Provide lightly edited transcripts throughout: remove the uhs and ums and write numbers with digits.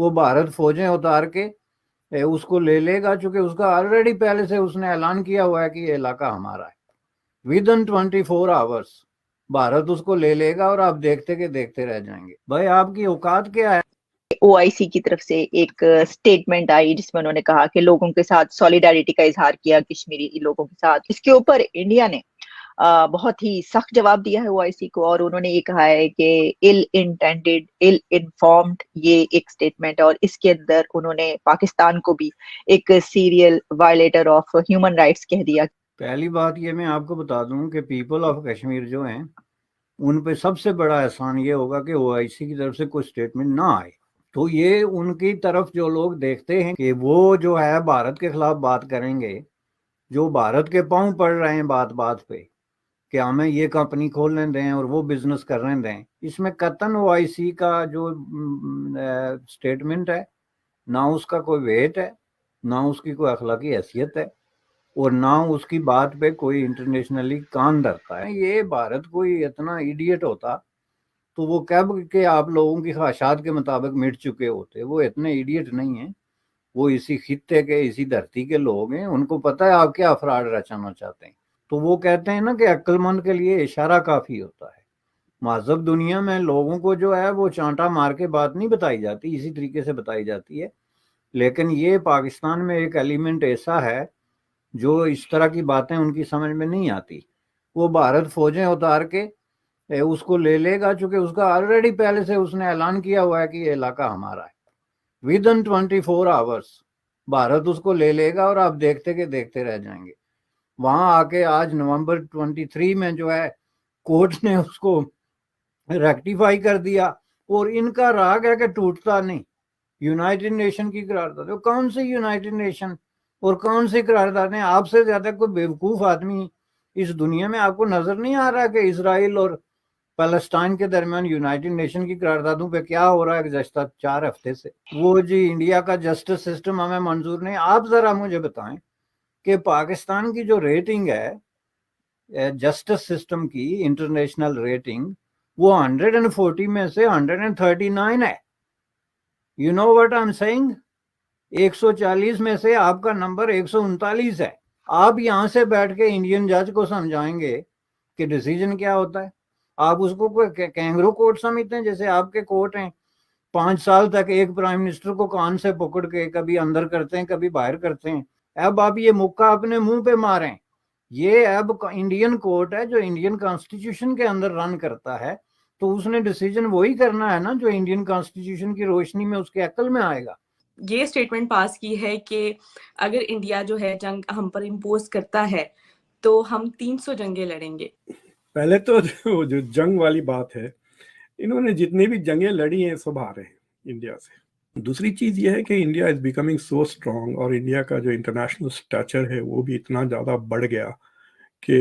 وہ بھارت فوجیں اتار کے اس کو لے لے گا، چونکہ اس کا آلریڈی پہلے سے اس نے اعلان کیا ہوا ہے کہ یہ علاقہ ہمارا ہے۔ ود ان 24 آورس بھارت اس کو لے لے گا اور آپ دیکھتے کہ دیکھتے رہ جائیں گے۔ بھائی آپ کی اوقات کیا ہے؟ او آئی سی کی طرف سے ایک سٹیٹمنٹ آئی جس میں انہوں نے کہا کہ لوگوں کے ساتھ سولیڈیرٹی کا اظہار کیا کشمیری لوگوں کے ساتھ۔ اس کے اوپر انڈیا نے بہت ہی سخت جواب دیا ہے او آئی سی کو، اور انہوں نے یہ کہا ہے کہ ال انٹینڈیڈ ال انفارمڈ یہ ایک سٹیٹمنٹ ہے، اور اس کے اندر انہوں نے پاکستان کو بھی ایک سیریل وائلیٹر آف ہیومن رائٹس کہہ دیا۔ پہلی بات یہ میں آپ کو بتا دوں کہ پیپل آف کشمیر جو ہیں ان پہ سب سے بڑا احسان یہ ہوگا کہ او آئی سی کی طرف سے کوئی سٹیٹمنٹ نہ آئے، تو یہ ان کی طرف جو لوگ دیکھتے ہیں کہ وہ جو ہے بھارت کے خلاف بات کریں گے، جو بھارت کے پاؤں پڑ رہے ہیں بات بات پہ کہ ہمیں یہ کمپنی کھولنے دیں اور وہ بزنس کرنے دیں، اس میں قطعاً او آئی سی کا جو سٹیٹمنٹ ہے نہ اس کا کوئی ویٹ ہے، نہ اس کی کوئی اخلاقی حیثیت ہے، اور نہ اس کی بات پہ کوئی انٹرنیشنلی کان دھرتا ہے۔ یہ بھارت کوئی اتنا ایڈیٹ ہوتا تو وہ کب کہ آپ لوگوں کی خواہشات کے مطابق مٹ چکے ہوتے۔ وہ اتنے ایڈیٹ نہیں ہیں، وہ اسی خطے کے اسی دھرتی کے لوگ ہیں، ان کو پتہ ہے آپ کیا افراد رچانا چاہتے ہیں۔ تو وہ کہتے ہیں نا کہ عقل مند کے لیے اشارہ کافی ہوتا ہے۔ مہذب دنیا میں لوگوں کو جو ہے وہ چانٹا مار کے بات نہیں بتائی جاتی، اسی طریقے سے بتائی جاتی ہے، لیکن یہ پاکستان میں ایک ایلیمنٹ ایسا ہے جو اس طرح کی باتیں ان کی سمجھ میں نہیں آتی۔ وہ بھارت فوجیں اتار کے اس کو لے لے گا، چونکہ اس کا آلریڈی پہلے سے اس نے اعلان کیا ہوا ہے کہ یہ علاقہ ہمارا ہے۔ ود ان 24 آورس بھارت اس کو لے لے گا اور آپ دیکھتے کہ دیکھتے رہ جائیں گے۔ وہاں آ کے آج نومبر 23 میں جو ہے کورٹ نے اس کو ریکٹیفائی کر دیا، اور ان کا راگ ہے کہ ٹوٹتا نہیں۔ یونائٹڈ نیشن کی قرارداد، کون سی یونائٹڈ نیشن اور کون سی قراردادیں؟ آپ سے زیادہ کوئی بیوقوف آدمی اس دنیا میں آپ کو نظر نہیں آ رہا کہ اسرائیل اور فلسطین کے درمیان یونائٹڈ نیشن کی قراردادوں پہ کیا ہو رہا ہے گزشتہ 4 ہفتے سے؟ وہ جی انڈیا کا جسٹس سسٹم ہمیں منظور نہیں۔ آپ ذرا مجھے بتائیں کہ پاکستان کی جو ریٹنگ ہے جسٹس سسٹم کی، انٹرنیشنل ریٹنگ، وہ 140 میں سے 139 ہے۔ You know what I am seeing? 140 میں سے آپ کا نمبر 139 ہے۔ آپ یہاں سے بیٹھ کے انڈین جج کو سمجھائیں گے کہ ڈیسیجن کیا ہوتا ہے؟ آپ اس کو کوئی کینگرو کورٹ سمجھتے ہیں جیسے آپ کے کورٹ ہیں؟ 5 سال تک ایک پرائم منسٹر کو کان سے پکڑ کے کبھی اندر کرتے ہیں کبھی باہر کرتے ہیں۔ اب آپ یہ مکہ اپنے منہ پہ ماریں۔ یہ اب انڈین کورٹ ہے جو انڈین کانسٹیٹیوشن کے اندر رن کرتا ہے، تو اس نے ڈیسیجن وہی کرنا ہے نا جو انڈین کانسٹیٹیوشن کی روشنی میں اس کے عقل میں آئے گا۔ یہ سٹیٹمنٹ پاس کی ہے کہ اگر انڈیا جو ہے جنگ ہم پر امپوز کرتا ہے تو ہم 300 جنگیں لڑیں گے۔ پہلے تو جو جنگ والی بات ہے، انہوں نے جتنی بھی جنگیں لڑی ہیں سب ہارے ہیں انڈیا سے۔ دوسری چیز یہ ہے کہ India is becoming so strong, اور انڈیا کا جو انٹرنیشنل اسٹیچر ہے وہ بھی اتنا زیادہ بڑھ گیا کہ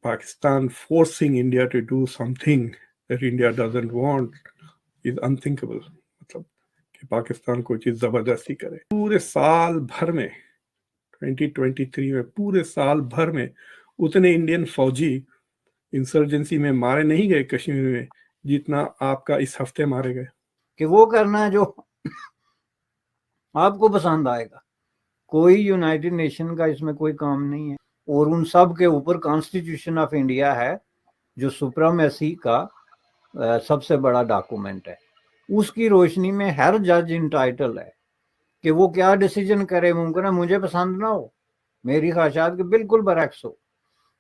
Pakistan forcing India to do something that India doesn't want is unthinkable. مطلب کہ پاکستان کوئی چیز زبردستی کرے۔ پورے سال بھر میں 2023 میں پورے سال بھر میں اتنے انڈین فوجی انسرجنسی میں مارے نہیں گئے کشمیر میں جتنا آپ کا اس ہفتے مارے گئے۔ کہ وہ کرنا ہے جو آپ کو پسند آئے گا۔ کوئی یونائٹڈ نیشن کا اس میں کوئی کام نہیں ہے، اور ان سب کے اوپر کانسٹیٹیوشن آف انڈیا ہے جو سپرامیسی کا سب سے بڑا ڈاکومنٹ ہے۔ اس کی روشنی میں ہر جج انٹائٹل ہے کہ وہ کیا ڈیسیجن کرے۔ ممکن ہے مجھے پسند نہ ہو، میری خواہشات کے بالکل برعکس ہو،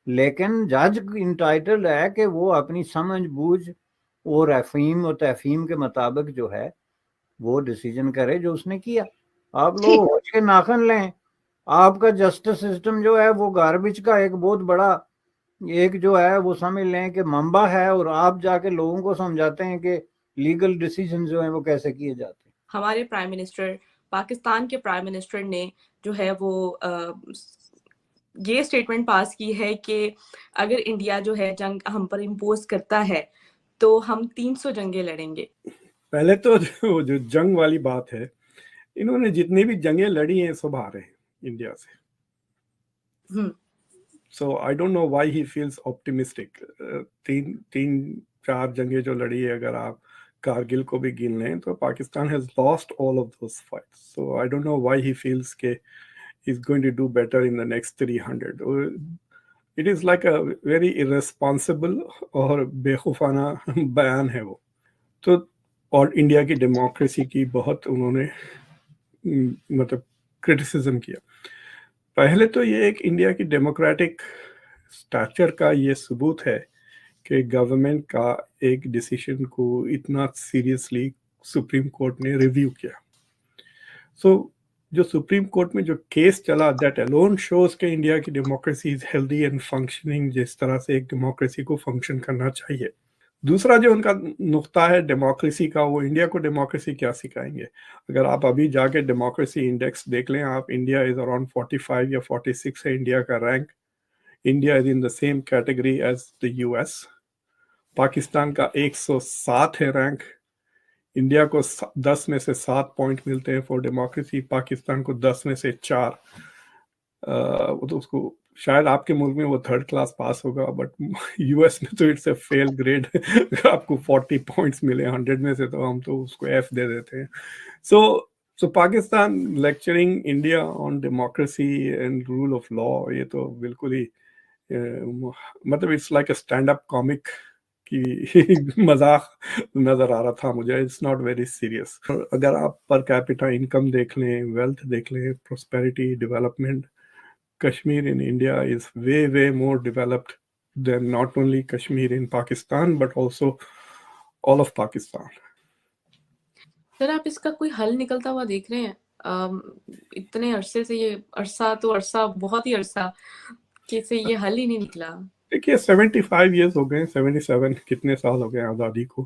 لیکن جج انٹائٹل ہے کہ وہ اپنی سمجھ بوجھ اور افہیم و تفہیم کے مطابق جو ہے وہ ڈیسیجن کرے جو اس نے کیا۔ آپ لوگ ہوش کے ناخن لیں۔ آپ کا جسٹس سسٹم جو ہے وہ گاربیج کا ایک بہت بڑا ایک جو ہے وہ سمجھ لیں کہ منبع ہے، اور آپ جا کے لوگوں کو سمجھاتے ہیں کہ لیگل ڈیسیجن جو ہیں وہ کیسے کیے جاتے ہیں۔ ہمارے پرائم منسٹر، پاکستان کے پرائم منسٹر نے جو ہے وہ یہ سٹیٹمنٹ پاس کی ہے کہ اگر انڈیا جو ہے جنگ ہم پر امپوز کرتا ہے تو ہم 300 جنگیں لڑیں گے۔ پہلے تو جو جنگ والی بات ہے، انہوں نے جتنی بھی جنگیں لڑی ہیں سب ہارے ہیں انڈیا سے۔ So I don't know why he feels optimistic. تین چار جنگیں جو لڑی ہے، اگر آپ کارگل کو بھی گن لیں تو Pakistan has lost all of those fights. So I don't know why he feels کہ he's going to do better in the next 300. It is like a very irresponsible اور بےخوفانہ بیان ہے وہ. تو اور انڈیا کی ڈیموکریسی کی بہت انہوں نے مطلب کرٹیسزم کیا. پہلے تو یہ ایک انڈیا کی ڈیموکریٹک اسٹرکچر کا یہ ثبوت ہے کہ گورنمنٹ کا ایک ڈیسیشن کو اتنا سیریسلی سپریم کورٹ نے ریویو کیا. سو جو سپریم کورٹ میں جو کیس چلا دیٹ الون شوز کہ انڈیا کی democracy is healthy and functioning جس طرح سے ایک ڈیموکریسی کو فنکشن کرنا چاہیے. دوسرا جو ان کا نقطہ ہے ڈیموکریسی کا، وہ انڈیا کو ڈیموکریسی کیا سکھائیں گے. اگر آپ ابھی جا کے ڈیموکریسی انڈیکس دیکھ لیں آپ، انڈیا از اراؤنڈ 45 یا 46 ہے انڈیا کا rank. India is in the same category as the U S. Pakistan کا 107 ہے رینک. انڈیا کو 10 میں سے 7 پوائنٹ ملتے ہیں فار ڈیموکریسی، پاکستان کو 10 میں سے 4. اس کو شاید آپ کے ملک میں وہ 3rd کلاس پاس ہوگا، بٹ یو ایس میں تو اٹس اے فیل گریڈ. اگر آپ کو 40 پوائنٹس ملے 100 میں سے تو ہم تو اس کو ایف دے دیتے ہیں. So Pakistan lecturing India on democracy and rule of law, یہ تو بالکل ہی مطلب it's like a stand up comic کی مذاق نظر آ رہا تھا مجھے. It's not very serious. اگر آپ پر کیپٹا انکم دیکھ لیں، ویلتھ دیکھ لیں، prosperity, development, Kashmir in India is way more developed than not only Kashmir in Pakistan but also all of Pakistan. سر آپ اس کا کوئی حل نکلتا ہوا دیکھ رہے ہیں؟ اتنے عرصے سے یہ عرصہ بہت ہی عرصہ کہ سے یہ حل ہی نہیں نکلا. دیکھیے 75 ایئرز ہو گئے، 77 کتنے سال ہو گئے آزادی کو.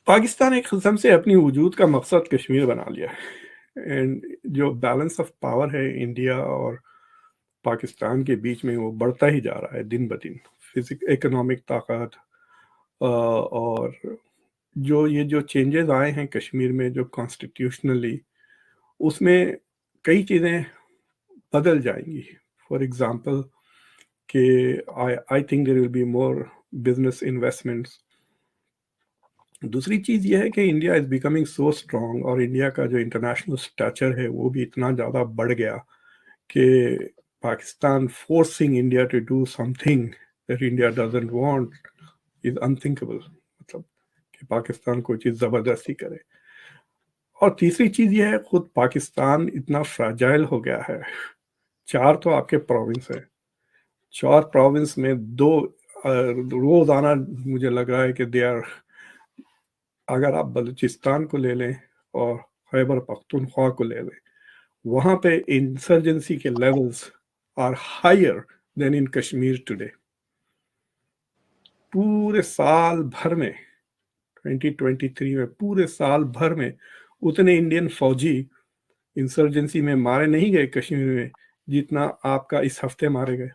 پاکستان ایک قسم سے اپنی وجود کا مقصد کشمیر بنا لیا ہے. اینڈ جو بیلنس آف پاور ہے انڈیا اور پاکستان کے بیچ میں وہ بڑھتا ہی جا رہا ہے دن بدن. اکنامک طاقت اور جو چینجز آئے ہیں کشمیر میں جو کانسٹیٹیوشنلی، اس میں کئی چیزیں بدل جائیں گی. فار ایگزامپل کہ I think there will be more business investments. دوسری چیز یہ ہے کہ India is becoming so strong, اور انڈیا کا جو انٹرنیشنل اسٹیچر ہے وہ بھی اتنا زیادہ بڑھ گیا کہ Pakistan forcing India to do something that India doesn't want is unthinkable. مطلب کہ پاکستان کوئی چیز زبردستی کرے. اور تیسری چیز یہ ہے خود پاکستان اتنا فراجائل ہو گیا ہے. 4 تو آپ کے پروونس ہے، 4 پروونس میں 2 روزانہ مجھے لگ رہا ہے کہ دے آر، اگر آپ بلوچستان کو لے لیں اور خیبر پختونخوا کو لے لیں، وہاں پہ انسرجنسی کے levels are higher than in Kashmir today. پورے سال بھر میں 2023 میں پورے سال بھر میں اتنے انڈین فوجی انسرجنسی میں مارے نہیں گئے کشمیر میں جتنا آپ کا اس ہفتے مارے گئے.